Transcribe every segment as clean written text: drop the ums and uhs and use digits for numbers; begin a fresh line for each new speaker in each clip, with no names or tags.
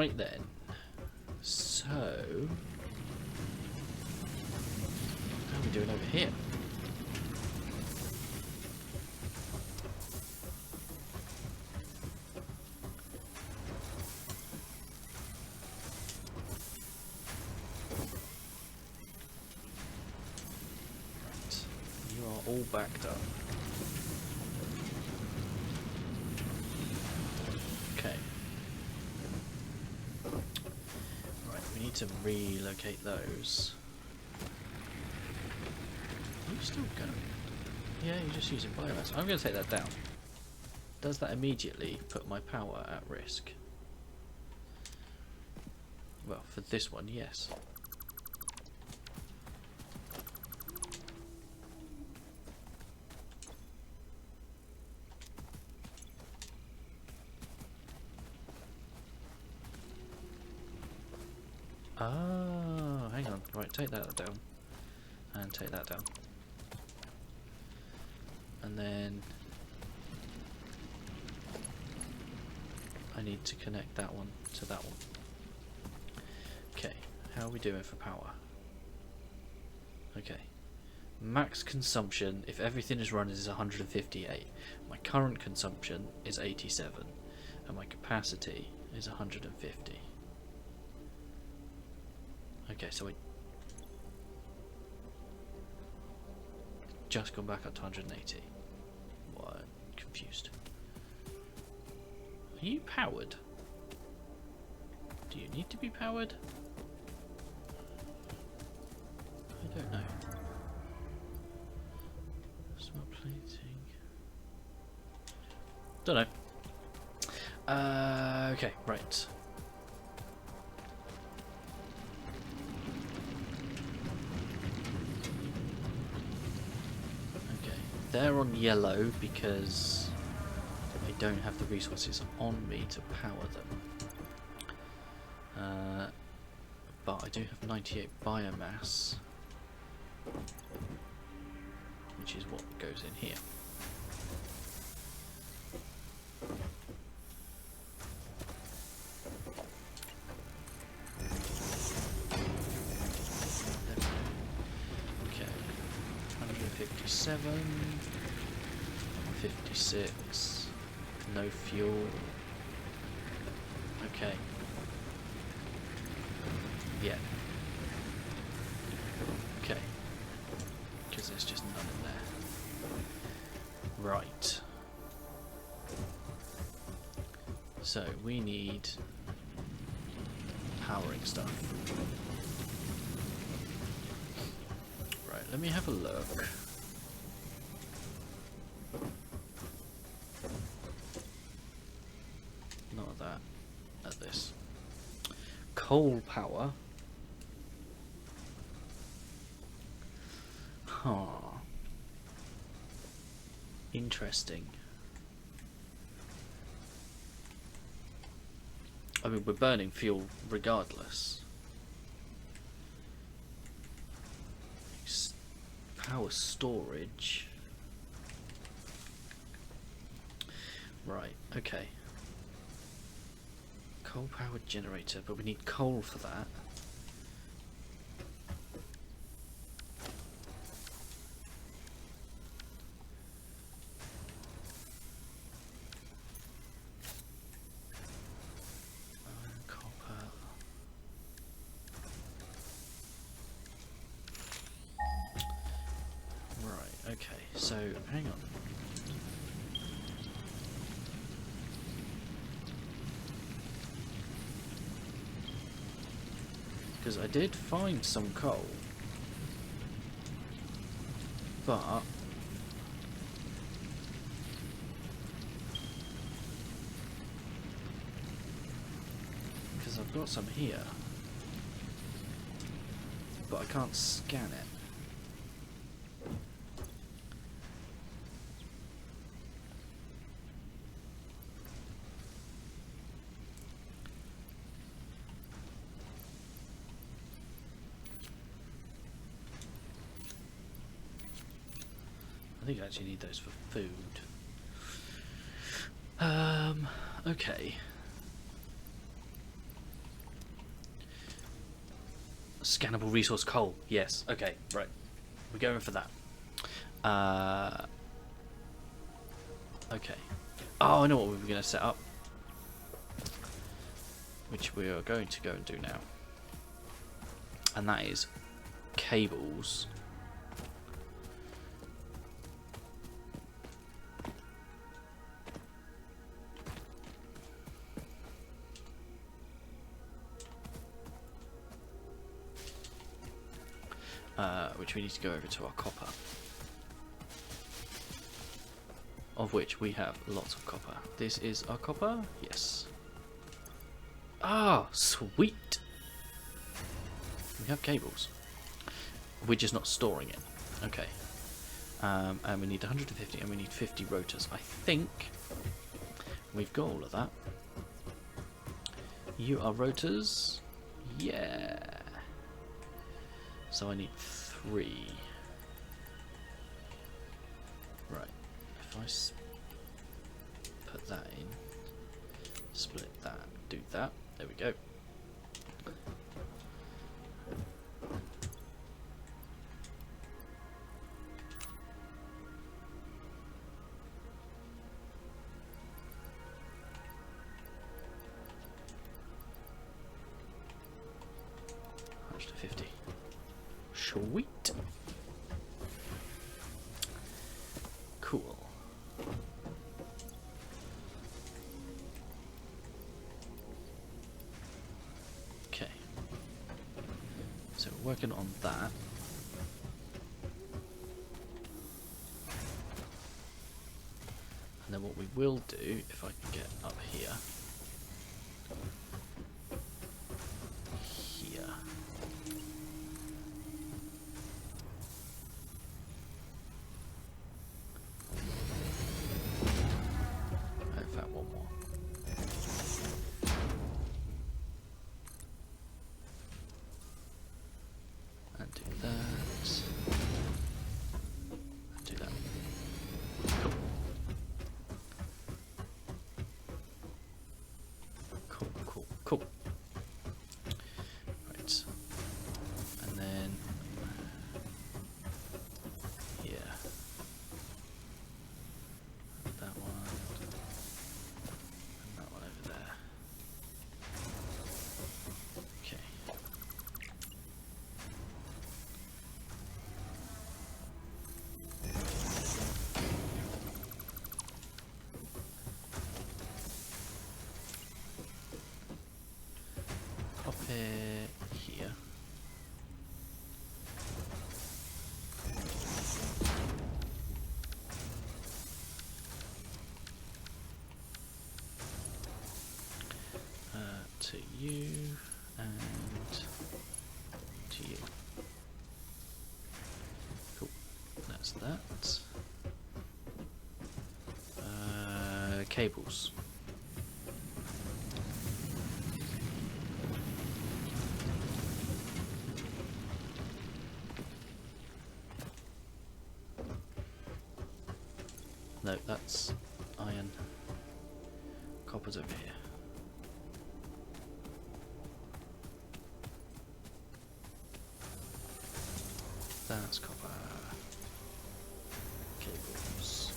Right then. So, how are we doing over here? Right. You are all backed up. Okay. Right, we need to relocate those. Are you still going? Yeah, you're just using biomass. I'm going to take that down. Does that immediately put my power at risk? Well, for this one, yes. Oh, hang on. Right, take that down. And take that down. And then I need to connect that one to that one. Okay, how are we doing for power? Okay. Max consumption, if everything is run, is 158. My current consumption is 87. And my capacity is 150. Okay, so I just gone back up to 180. What? I'm confused. Are you powered? Do you need to be powered? I don't know. Smart plating. Don't know. Okay, right. They're on yellow because I don't have the resources on me to power them. But I do have 98 biomass, which is what goes in here. Okay, 157. 56, no fuel. Okay. Yeah. Okay. Because there's just none in there. Right. So we need powering stuff. Right, let me have a look. At this coal power. Huh. Interesting. I mean, we're burning fuel regardless. Power storage. Right, okay. Coal powered generator, but we need coal for that. Iron, copper. Right, okay, so hang on. Because I did find some coal, but because I've got some here, but I can't scan it. I think I actually need those for food. Okay. Scannable resource coal. Yes. Okay. Right. We're going for that. Okay. Oh, I know what we were going to set up. Which we are going to go and do now. And that is cables. Which we need to go over to our copper. Of which we have lots of copper. This is our copper? Yes. Ah, sweet! We have cables. We're just not storing it. Okay. And we need 150 and we need 50 rotors. I think we've got all of that. You are rotors? Yeah. So I need 3. Right. If I put that in, split that, do that. There we go. Sweet. Cool. Okay. So we're working on that. And then what we will do, if I can get up here. Cool. Right. And then here. That one. And that one over there. Okay. Pop it here. To you and to you. Cool. That's that. Cables. No, that's iron. Copper's over here. That's copper. Cables.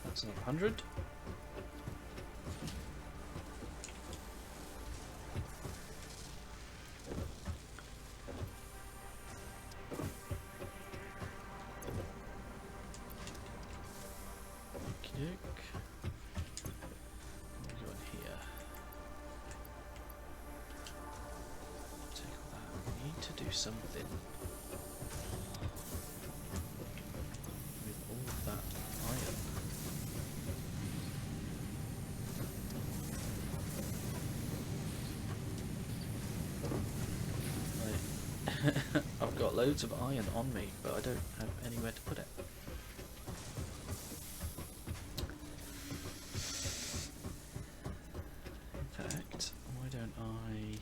That's another 100. do something with all of that iron. Right. I've got loads of iron on me, but I don't have anywhere to put it. In fact, why don't I...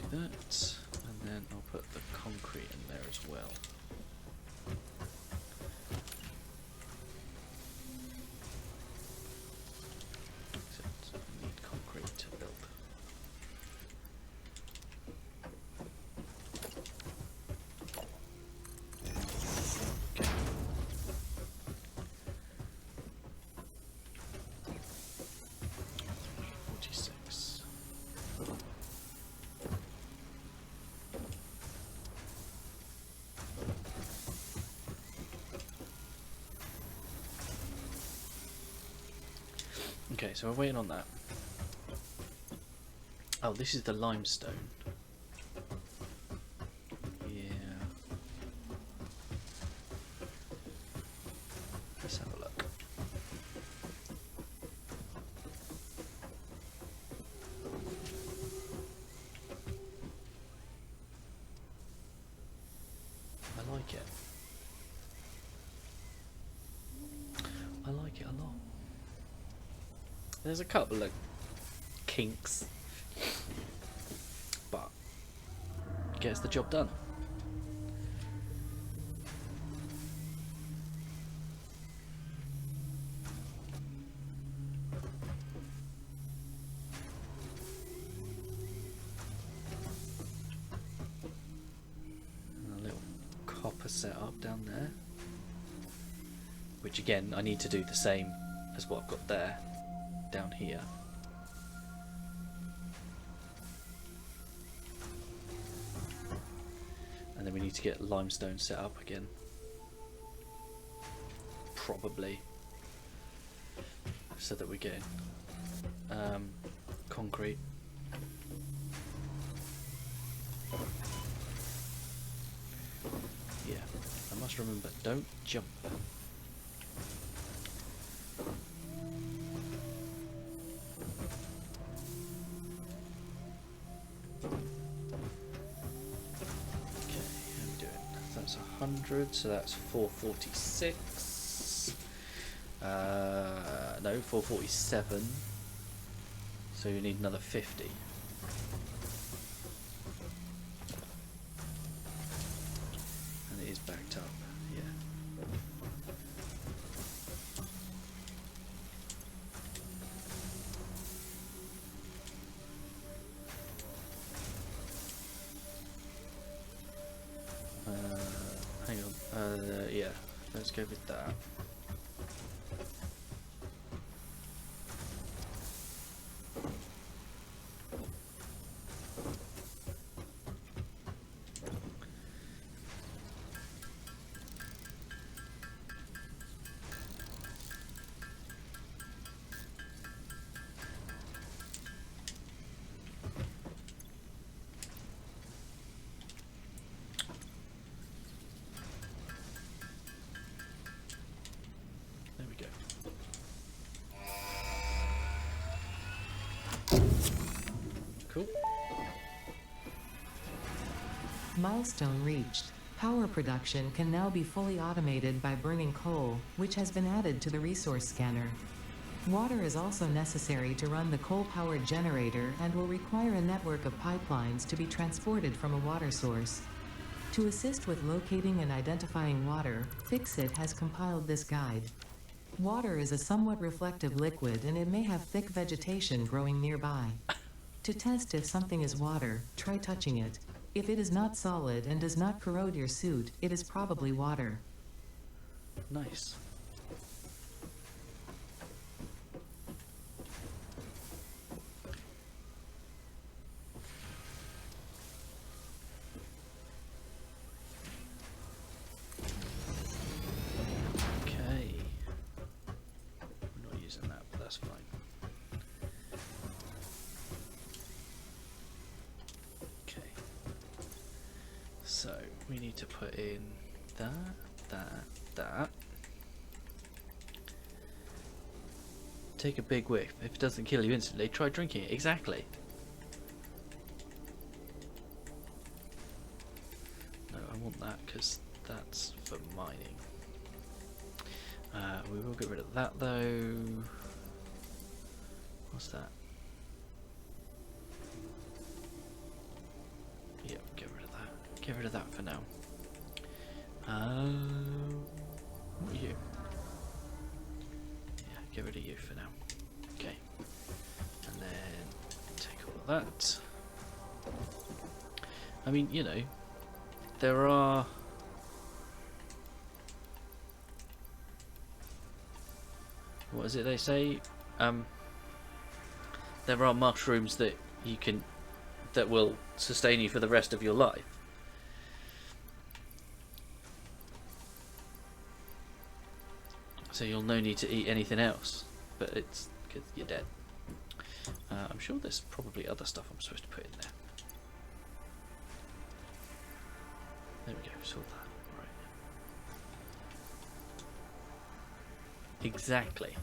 that, and then I'll put the concrete in there as well. Except I need concrete to build. Okay. Okay, so we're waiting on that. Oh, this is the limestone. Yeah. Let's have a look. I like it. I like it a lot. There's a couple of kinks, but it gets the job done. And a little copper setup down there, which again I need to do the same as what I've got there. Down here. And then we need to get limestone set up again. Probably. So that we're getting concrete. Yeah, I must remember, don't jump. So that's 446. No, 447. So you need another 50. And it is backed up, yeah. Hang on, yeah, let's go with that. Cool.
Milestone reached. Power production can now be fully automated by burning coal, which has been added to the resource scanner. Water is also necessary to run the coal-powered generator and will require a network of pipelines to be transported from a water source. To assist with locating and identifying water, Fixit has compiled this guide. Water is a somewhat reflective liquid and it may have thick vegetation growing nearby. To test if something is water, try touching it. If it is not solid and does not corrode your suit, it is probably water.
Nice. that's fine. Okay. So we need to put in that. Take a big whiff. If it doesn't kill you instantly, try drinking it. Exactly. No, I want that because that's for mining. We will get rid of that though. What's that? Yep, get rid of that. Get rid of that for now. What are you? Yeah, get rid of you for now. Okay. And then take all of that. I mean, you know, there are... What is it they say? There are mushrooms that you can... that will sustain you for the rest of your life. So you'll no need to eat anything else, but it's because you're dead. I'm sure there's probably other stuff I'm supposed to put in there. There we go, sort that. Right. Exactly.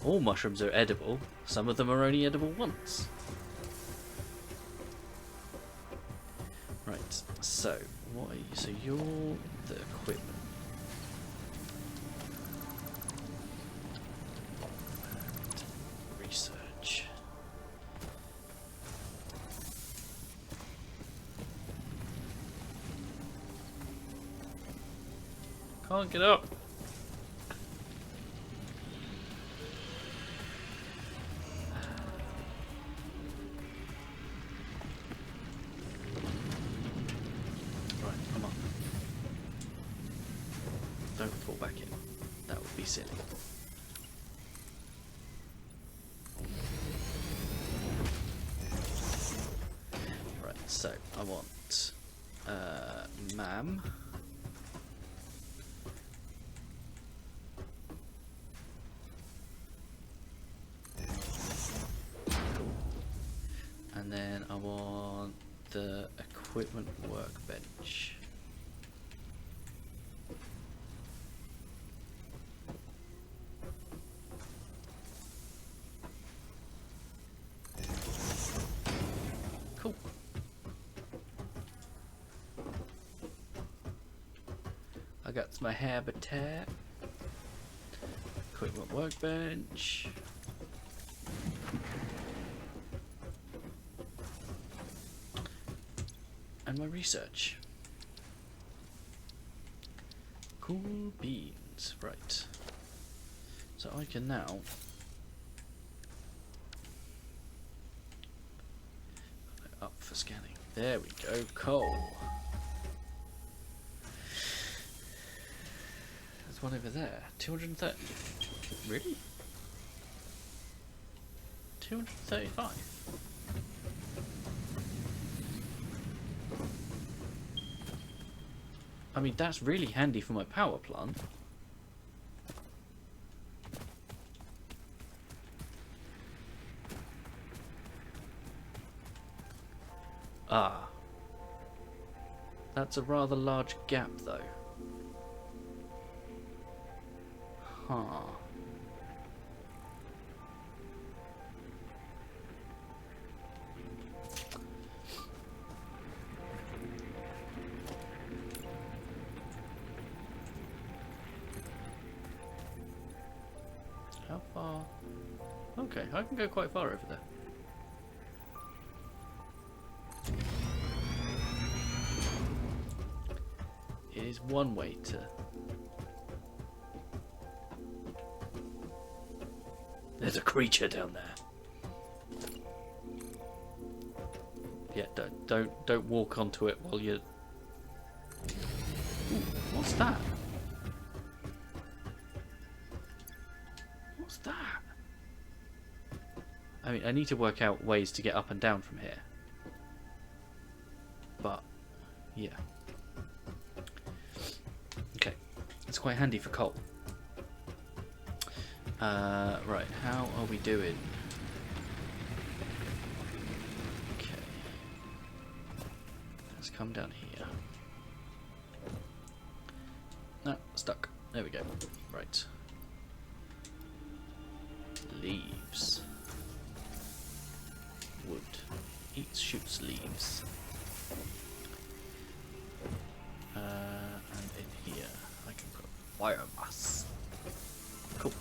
All mushrooms are edible, some of them are only edible once. Right, so what are you? So you're the equipment. Research. Can't get up. Right, come on. Don't fall back in. That would be silly. Right, so I want ma'am. And then I want the equipment workbench. Cool. I got my habitat. Equipment workbench. And my research. Cool beans, right. So I can now up for scanning. There we go, coal. There's one over there. 230. Really? 235. I mean, that's really handy for my power plant. Ah. That's a rather large gap, though. Huh. How far? Okay, I can go quite far over there. It is one way to... There's a creature down there. Yeah, don't walk onto it while you're... Ooh, what's that? What's that? I mean, I need to work out ways to get up and down from here. But, yeah. Okay, it's quite handy for coal. Right, how are we doing? Okay. Let's come down here. No, stuck. There we go. Right. Leaves. Wood. Eats, shoots leaves. And in here I can put biomass. Cool.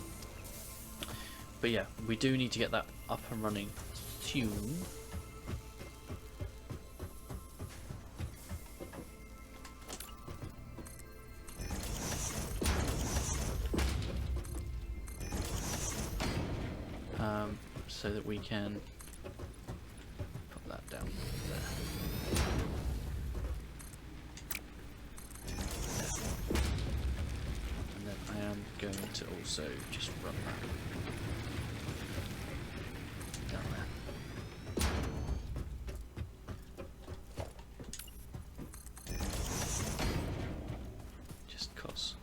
But yeah, we do need to get that up and running soon. So that we can put that down there. And then I am going to also just run that down there. Just 'cause.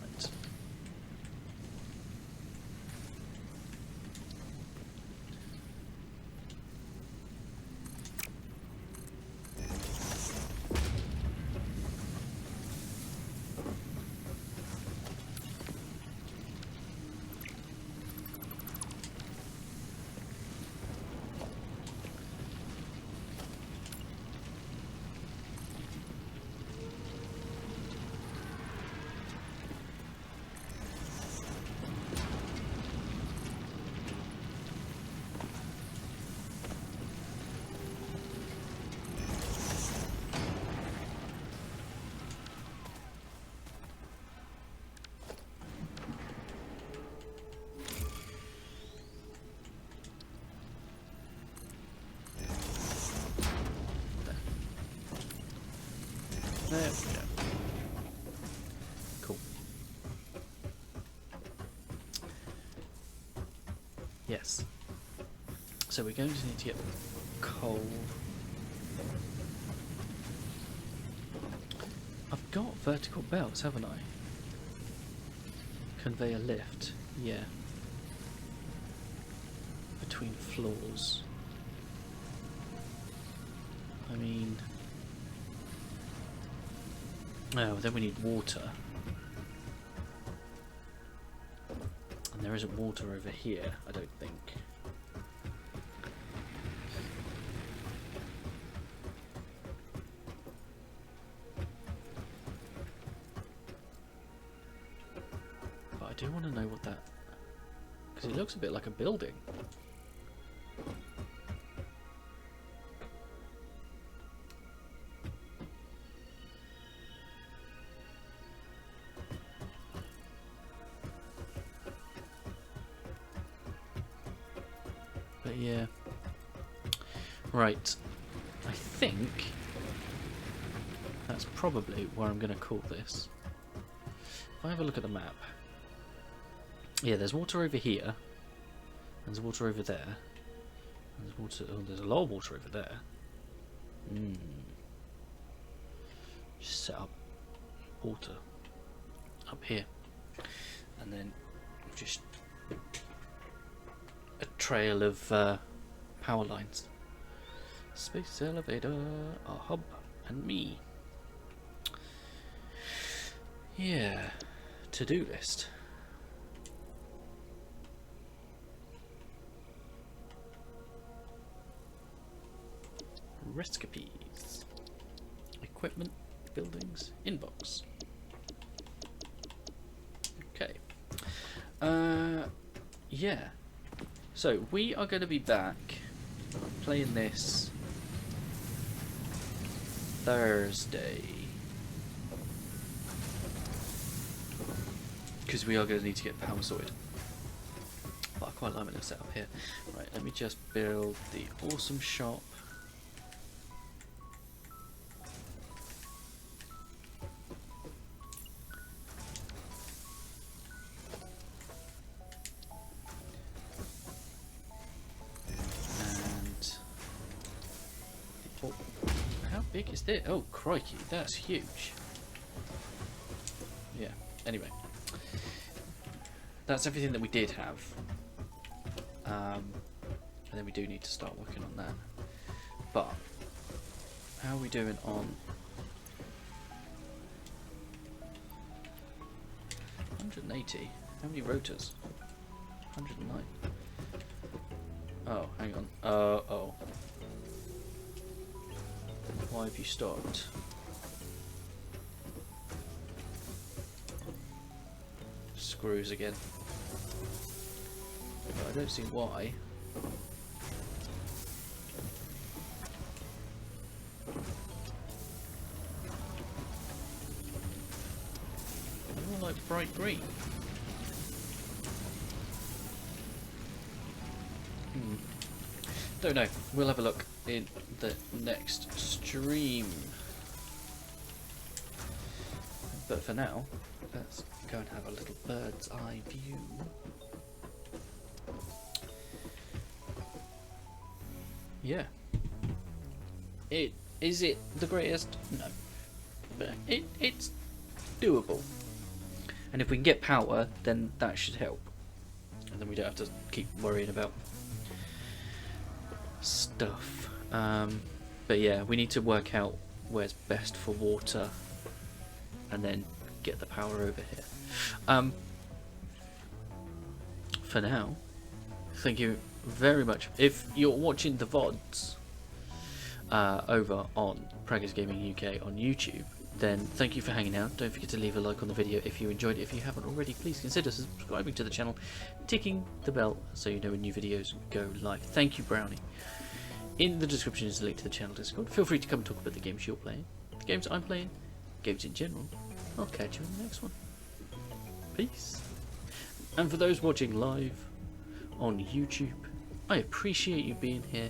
Right. There we go. Cool. Yes. So we're going to need to get coal. I've got vertical belts, haven't I? Conveyor lift. Yeah. Between floors. I mean... Oh, then we need water. And there isn't water over here, I don't think. But I do want to know what that... because it looks a bit like a building. But yeah. Right. I think that's probably where I'm going to call this. If I have a look at the map. Yeah, there's water over here. There's water over there. There's water. Oh, there's a lot of water over there. Just set up water up here, and then just a trail of power lines. Space elevator, a hub, and me. Yeah, to-do list. Recipes. Equipment, buildings, inbox. Okay. Yeah. So we are going to be back playing this Thursday. Because we are going to need to get power sorted. But I quite like my little setup here. Right, let me just build the awesome shop. How big is this? Oh crikey, that's huge. yeah. Anyway, that's everything that we did have. And then we do need to start working on that. But how are we doing on 180? How many rotors? 109. Oh, hang on. Oh. Why have you stopped? Screws again. But I don't see why. They're all like bright green. Don't know. We'll have a look in the next stream. But for now, let's go and have a little bird's eye view. Yeah. Is it the greatest? No. But it's doable. And if we can get power, then that should help. And then we don't have to keep worrying about stuff. But yeah, we need to work out where's best for water and then get the power over here. For now, thank you very much. If you're watching the VODs over on Praggers Gaming UK on YouTube, then thank you for hanging out. Don't forget to leave a like on the video if you enjoyed it. If you haven't already, please consider subscribing to the channel, ticking the bell so you know when new videos go live. Thank you, Brownie. In the description is a link to the channel Discord. Feel free to come talk about the games you're playing, the games I'm playing, games in general. I'll catch you in the next one. Peace. And for those watching live on YouTube, I appreciate you being here.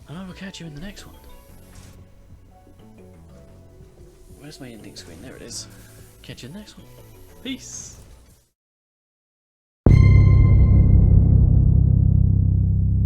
And I will catch you in the next one. Where's my ending screen? There it is. Catch you in the next one. Peace.